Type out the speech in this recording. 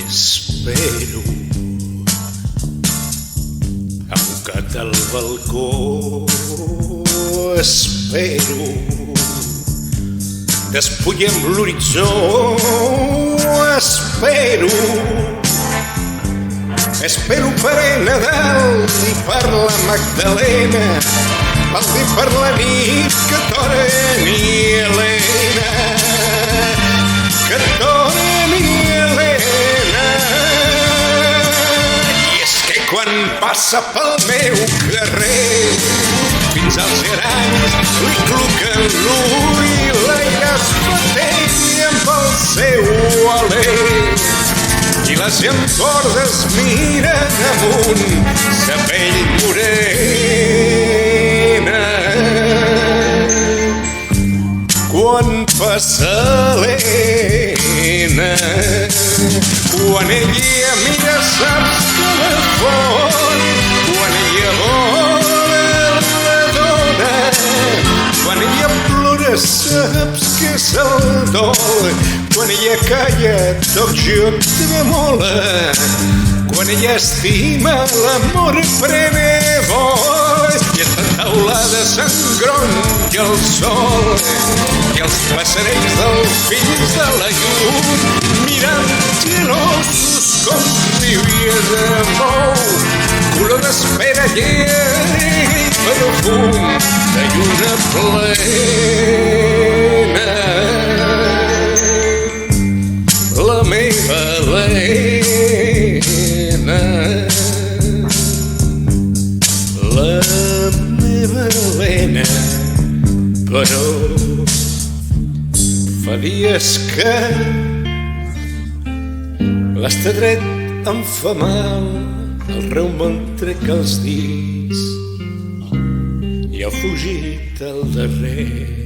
espero abocat al balcó, espero despullem l'horitzó, espero per Nadal i per la Magdalena, pel dia per la nit que torni Helena, que torni Helena. I és que quan passa pel meu carrer fins als gerants li cluquen l'ull i l'aire es patella amb el seu alè. I les llambordes miren amunt sa pell morena. Quan passa l'Helena, quan ella mira saps que la fon, quan ella vola la dona, quan ella plora saps que és el dol, quan ella calla toc jo tremola, quan ella estima l'amor prene vol, i en la taulada s'engronja el sol i els passerells dels fills de la llum mirant gelosos com riuries d'amor, color d'espera llera i perfum de lluna plena. La meva Helena, la meva Helena, però fa dies que l'estar dret em fa mal, el reum me'n trec els dits i ha fugit al darrer.